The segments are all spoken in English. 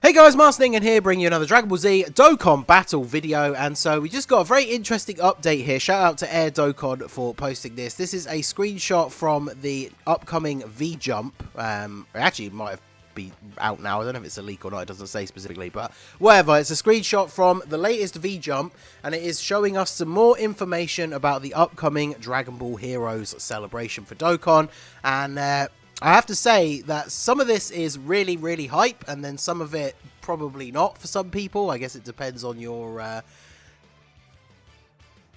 Hey guys, Marsning here, bringing you another Dragon Ball Z Dokkan battle video, and so we just got a very interesting update here. Shout out to Air Dokkan for posting this. This is a screenshot from the upcoming V-Jump. Actually, it might have been out now. I don't know if it's a leak or not. It doesn't say specifically, but whatever. It's a screenshot from the latest V-Jump, and it is showing us some more information about the upcoming Dragon Ball Heroes celebration for Dokkan, and I have to say that some of this is really, really hype, and then some of it probably not for some people. I guess it depends on your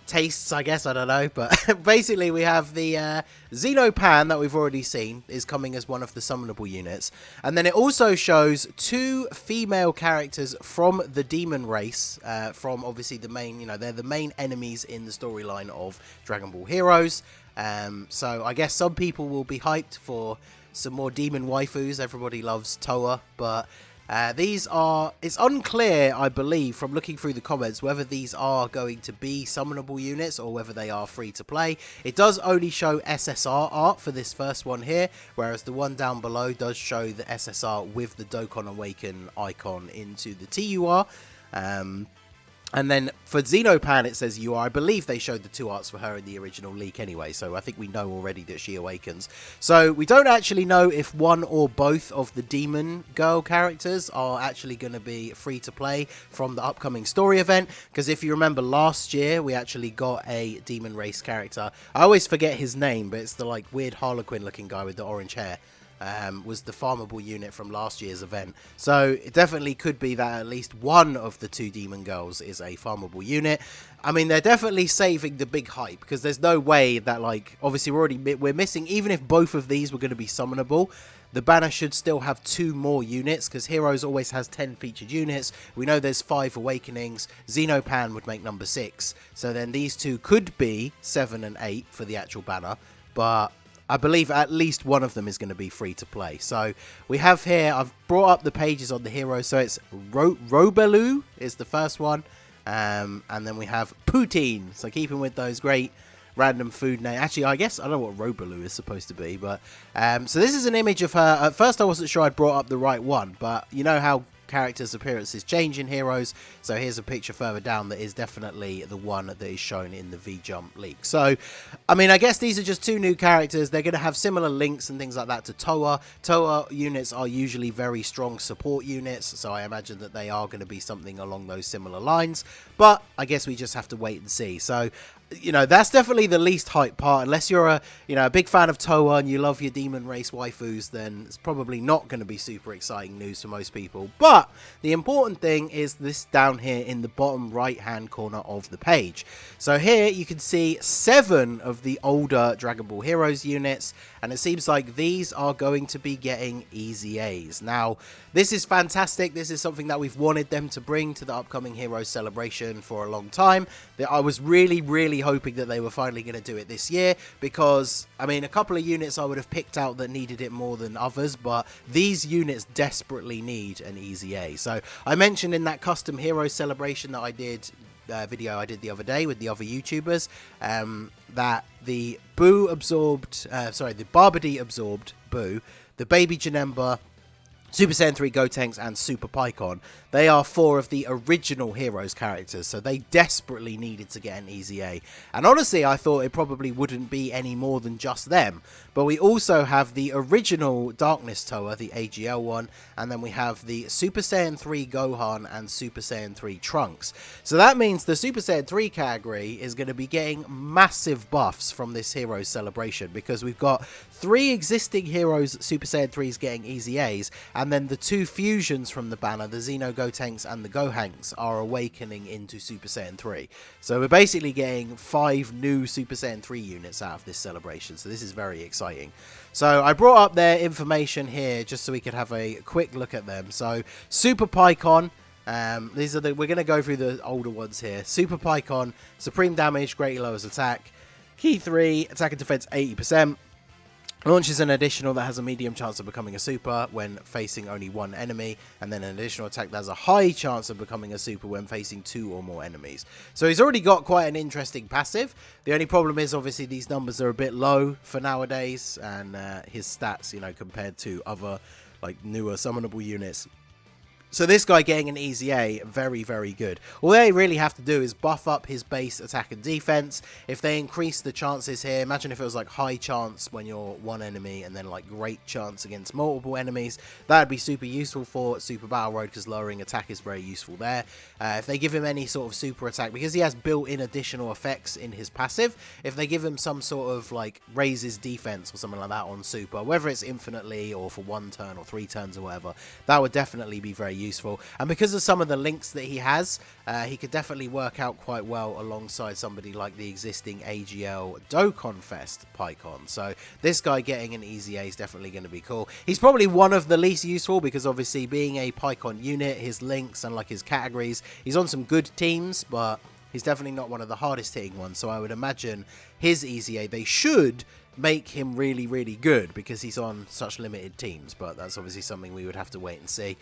tastes, I guess. I don't know. But basically, we have the Xenopan that we've already seen is coming as one of the summonable units. And then it also shows two female characters from the demon race, from obviously the main, they're the main enemies in the storyline of Dragon Ball Heroes. So I guess some people will be hyped for some more demon waifus. Everybody loves Toa, but these are, it's unclear, I believe, from looking through the comments, whether these are going to be summonable units or whether they are free to play. It does only show SSR art for this first one here, whereas the one down below does show the SSR with the Dokkan Awaken icon into the TUR. And then for Xenopan, it says UR. I believe they showed the two arts for her in the original leak anyway, so I think we know already that she awakens. So we don't actually know if one or both of the Demon Girl characters are actually going to be free to play from the upcoming story event, because if you remember last year, we actually got a Demon Race character. I always forget his name, but it's the like weird Harlequin looking guy with the orange hair. Was the farmable unit from last year's event. So it definitely could be that at least one of the two Demon Girls is a farmable unit. I mean, they're definitely saving the big hype, because there's no way that, like, obviously we're missing, even if both of these were going to be summonable, the banner should still have two more units, because Heroes always has 10 featured units. We know there's 5 awakenings. Xenopan would make number 6. So then these two could be 7 and 8 for the actual banner, but I believe at least one of them is going to be free to play. So we have here, I've brought up the pages on the hero. So it's Robelu is the first one. And then we have Poutine. So keeping with those great random food names. Actually, I guess I don't know what Robelu is supposed to be. But so this is an image of her. At first, I wasn't sure I'd brought up the right one. But you know how characters' appearances change in Heroes, so here's a picture further down that is definitely the one that is shown in the V-Jump leak. So, I mean, I guess these are just two new characters. They're going to have similar links and things like that to Toa. Toa units are usually very strong support units, so I imagine that they are going to be something along those similar lines, but I guess we just have to wait and see. So, that's definitely the least hype part. Unless you're a big fan of Toa and you love your Demon Race waifus, then it's probably not going to be super exciting news for most people. But the important thing is this down here in the bottom right hand corner of the page. So here you can see 7 of the older Dragon Ball Heroes units, and it seems like these are going to be getting EZAs. Now, this is fantastic. This is something that we've wanted them to bring to the upcoming Heroes celebration for a long time. I was really hoping that they were finally going to do it this year, because I mean, a couple of units I would have picked out that needed it more than others, but these units desperately need an EZA. So I mentioned in that custom Heroes celebration that I did video I did the other day with the other YouTubers, that the the Barbady absorbed Boo, the Baby Janemba, Super Saiyan 3 Gotenks, and Super Pycon, they are 4 of the original Heroes characters, so they desperately needed to get an EZA. And honestly, I thought it probably wouldn't be any more than just them. But we also have the original Darkness Toa, the AGL one, and then we have the Super Saiyan 3 Gohan and Super Saiyan 3 Trunks. So that means the Super Saiyan 3 category is going to be getting massive buffs from this Heroes celebration, because we've got 3 existing Heroes Super Saiyan 3s getting EZAs, and then the 2 fusions from the banner, the Xeno Gotenks and the Gohanks, are awakening into Super Saiyan 3. So we're basically getting 5 new Super Saiyan 3 units out of this celebration, so this is very exciting. So I brought up their information here just so we could have a quick look at them. So Super Pycon, these are we're going to go through the older ones here. Super Pycon, supreme damage, greatly lowers attack, key 3, attack and defense 80%. Launches an additional that has a medium chance of becoming a super when facing only 1 enemy, and then an additional attack that has a high chance of becoming a super when facing 2 or more enemies. So he's already got quite an interesting passive. The only problem is obviously these numbers are a bit low for nowadays, and his stats, compared to other like newer summonable units, So this guy getting an EZA, very, very good. All they really have to do is buff up his base attack and defense. If they increase the chances here, imagine if it was like high chance when you're one enemy and then like great chance against multiple enemies. That would be super useful for Super Battle Road because lowering attack is very useful there. If they give him any sort of super attack, because he has built-in additional effects in his passive, if they give him some sort of like raises defense or something like that on super, whether it's infinitely or for 1 turn or 3 turns or whatever, that would definitely be very useful. And because of some of the links that he has, he could definitely work out quite well alongside somebody like the existing AGL Dokkan Fest Pycon. So this guy getting an EZA is definitely going to be cool. He's probably one of the least useful because obviously being a Pycon unit, his links and like his categories, he's on some good teams, but he's definitely not one of the hardest hitting ones. So I would imagine his EZA, they should make him really, really good because he's on such limited teams, but that's obviously something we would have to wait and see.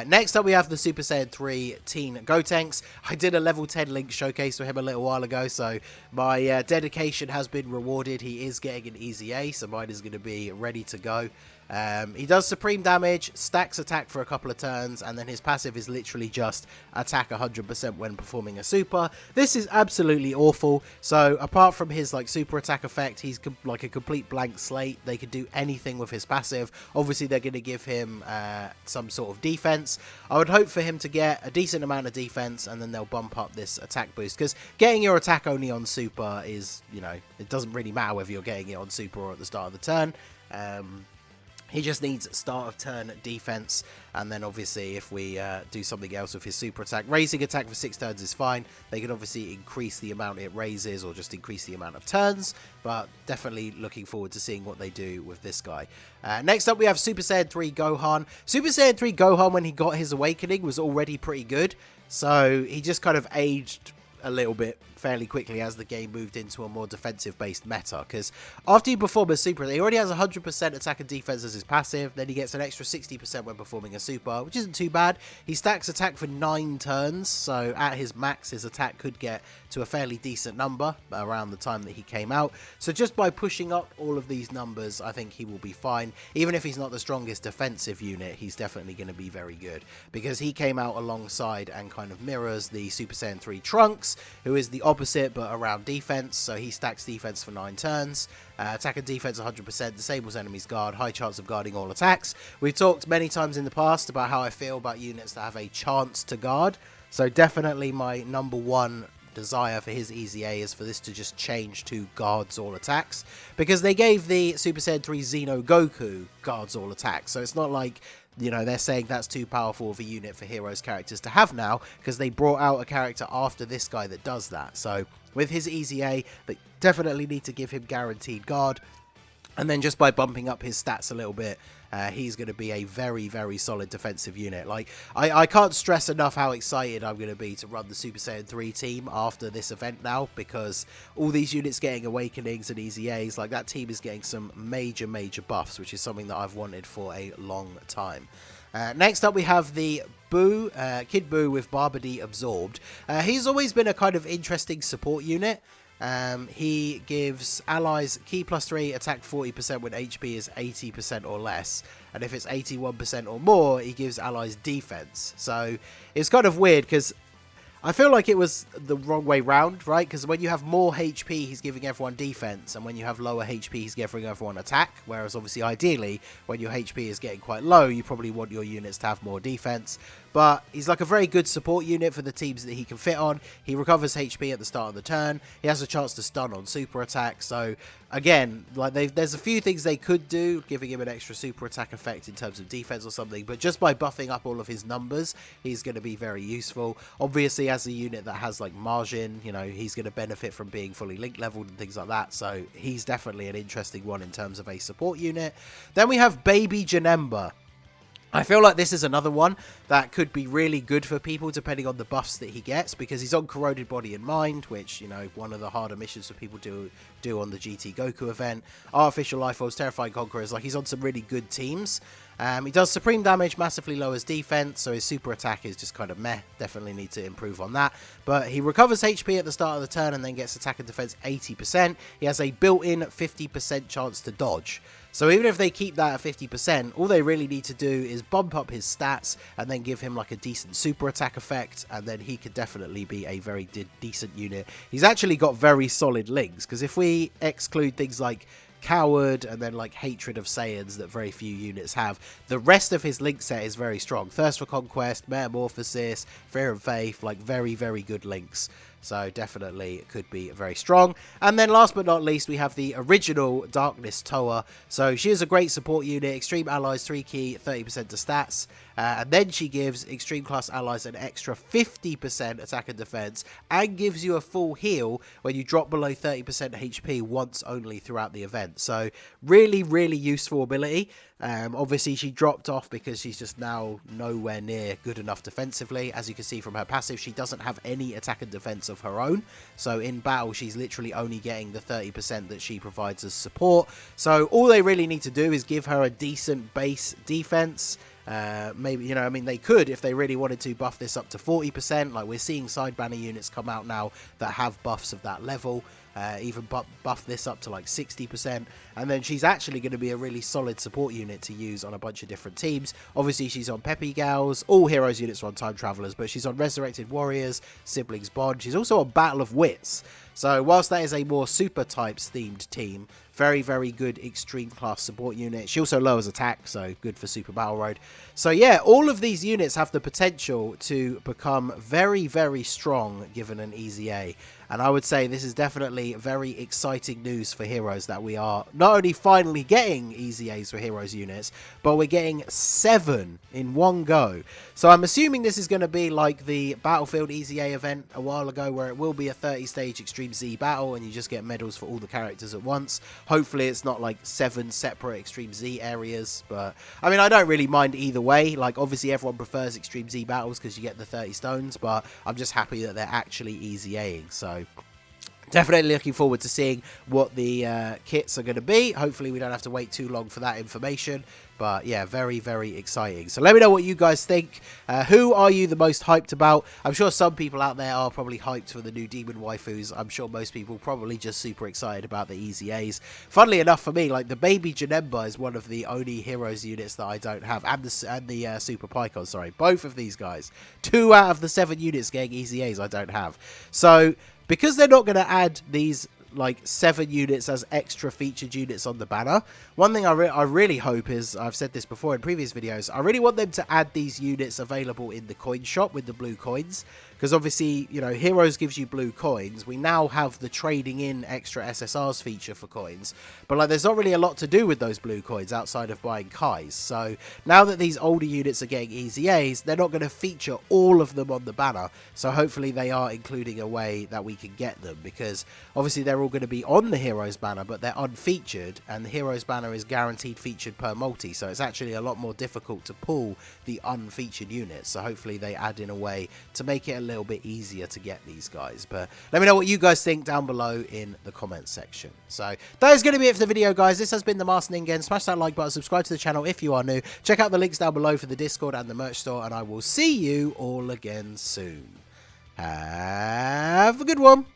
Next up, we have the Super Saiyan 3 Teen Gotenks. I did a level 10 link showcase for him a little while ago, so my dedication has been rewarded. He is getting an EZA, so mine is going to be ready to go. He does supreme damage, stacks attack for a couple of turns, and then his passive is literally just attack 100% when performing a super. This is absolutely awful. So apart from his like super attack effect, he's like a complete blank slate. They could do anything with his passive. Obviously they're going to give him some sort of defense. I would hope for him to get a decent amount of defense, and then they'll bump up this attack boost, because getting your attack only on super is, you know, it doesn't really matter whether you're getting it on super or at the start of the turn. He just needs start of turn defense, and then obviously if we do something else with his super attack, raising attack for 6 turns is fine. They can obviously increase the amount it raises or just increase the amount of turns, but definitely looking forward to seeing what they do with this guy. Next up we have Super Saiyan 3 Gohan. Super Saiyan 3 Gohan, when he got his awakening, was already pretty good, so he just kind of aged a little bit fairly quickly as the game moved into a more defensive based meta, because after you perform a super, he already has 100% attack and defense as his passive, then he gets an extra 60% when performing a super, which isn't too bad. He stacks attack for 9 turns, so at his max his attack could get to a fairly decent number around the time that he came out. So just by pushing up all of these numbers, I think he will be fine. Even if he's not the strongest defensive unit, he's definitely going to be very good, because he came out alongside and kind of mirrors the Super Saiyan 3 Trunks, who is the opposite but around defense. So he stacks defense for 9 turns, attack and defense 100%, disables enemies guard, high chance of guarding all attacks. We've talked many times in the past about how I feel about units that have a chance to guard, so definitely my number one desire for his EZA is for this to just change to guards all attacks, because they gave the Super Saiyan 3 Xeno Goku guards all attacks, so it's not like, you know, they're saying that's too powerful of a unit for Heroes characters to have now, because they brought out a character after this guy that does that. So with his EZA, they definitely need to give him guaranteed guard, and then just by bumping up his stats a little bit, he's going to be a very, very solid defensive unit. Like, I can't stress enough how excited I'm going to be to run the Super Saiyan 3 team after this event now, because all these units getting awakenings and EZAs, like that team is getting some major, major buffs, which is something that I've wanted for a long time. Next up we have the Boo, Kid Boo with Barbady Absorbed. He's always been a kind of interesting support unit. He gives allies Ki +3, attack 40% when HP is 80% or less, and if it's 81% or more, he gives allies defense. So it's kind of weird, because I feel like it was the wrong way round, right? Because when you have more HP, he's giving everyone defense, and when you have lower HP, he's giving everyone attack. Whereas obviously, ideally, when your HP is getting quite low, you probably want your units to have more defense. But he's like a very good support unit for the teams that he can fit on. He recovers HP at the start of the turn. He has a chance to stun on super attack. So again, like there's a few things they could do, giving him an extra super attack effect in terms of defense or something. But just by buffing up all of his numbers, he's going to be very useful. Obviously, as a unit that has like margin, you know, he's going to benefit from being fully link leveled and things like that. So he's definitely an interesting one in terms of a support unit. Then we have Baby Janemba. I feel like this is another one that could be really good for people depending on the buffs that he gets, because he's on Corroded Body and Mind, which, you know, one of the harder missions for people do on the GT Goku event. Artificial Life Force, Terrifying Conquerors, like he's on some really good teams. He does supreme damage, massively lowers defense, so his super attack is just kind of meh. Definitely need to improve on that. But he recovers HP at the start of the turn and then gets attack and defense 80%. He has a built-in 50% chance to dodge. So even if they keep that at 50%, all they really need to do is bump up his stats and then give him like a decent super attack effect, and then he could definitely be a very decent unit. He's actually got very solid links, because if we exclude things like Coward and then like Hatred of Saiyans that very few units have, the rest of his link set is very strong. Thirst for Conquest, Metamorphosis, Fear and Faith, like very, very good links. So definitely it could be very strong. And then last but not least, we have the original Darkness Toa. So she is a great support unit. Extreme Allies 3 key, 30% to stats. And then she gives Extreme Class Allies an extra 50% attack and defense, and gives you a full heal when you drop below 30% HP once only throughout the event. So really, really useful ability. Obviously, she dropped off because she's just now nowhere near good enough defensively. As you can see from her passive, she doesn't have any attack and defense of her own. So in battle, she's literally only getting the 30% that she provides as support. So all they really need to do is give her a decent base defense. Maybe, you know, I mean, they could, if they really wanted to, buff this up to 40%. Like, we're seeing side banner units come out now that have buffs of that level. Even buff this up to like 60%, and then she's actually going to be a really solid support unit to use on a bunch of different teams. Obviously, she's on Peppy Gals, all Heroes units are on Time Travelers, but she's on Resurrected Warriors, Siblings Bond. She's also on Battle of Wits. So whilst that is a more super types themed team, very, very good extreme class support unit. She also lowers attack, so good for Super Battle Road. So yeah, all of these units have the potential to become very, very strong given an EZA. And I would say this is definitely very exciting news for Heroes, that we are not only finally getting EZAs for Heroes units, but we're getting 7 in one go. So I'm assuming this is going to be like the Battlefield EZA event a while ago, where it will be a 30-stage Extreme Z battle and you just get medals for all the characters at once. Hopefully it's not like 7 separate Extreme Z areas, but I mean, I don't really mind either way. Like, obviously everyone prefers Extreme Z battles because you get the 30 stones, but I'm just happy that they're actually EZAing. So definitely looking forward to seeing what the kits are going to be. Hopefully we don't have to wait too long for that information. But yeah, very, very exciting. So let me know what you guys think. Who are you the most hyped about? I'm sure some people out there are probably hyped for the new Demon Waifus. I'm sure most people probably just super excited about the EZAs. Funnily enough for me, like the Baby Janemba is one of the only Heroes units that I don't have. And the Super Pycon, sorry. Both of these guys. 2 out of the 7 units getting EZAs I don't have. So because they're not going to add these like 7 units as extra featured units on the banner, one thing I really hope is, I've said this before in previous videos, I really want them to add these units available in the coin shop with the blue coins. Because obviously, you know, Heroes gives you blue coins. We now have the trading in extra SSRs feature for coins. But like, there's not really a lot to do with those blue coins outside of buying Kais. So now that these older units are getting EZAs, they're not going to feature all of them on the banner. So hopefully they are including a way that we can get them. Because obviously they're all going to be on the Heroes banner, but they're unfeatured. And the Heroes banner is guaranteed featured per multi. So it's actually a lot more difficult to pull the unfeatured units. So hopefully they add in a way to make it a little bit easier to get these guys. But let me know what you guys think down below in the comments section. So that is going to be it for the video, guys. This has been the Master Ningen. Smash that like button, subscribe to the channel if you are new, check out the links down below for the Discord and the merch store, and I will see you all again soon. Have a good one.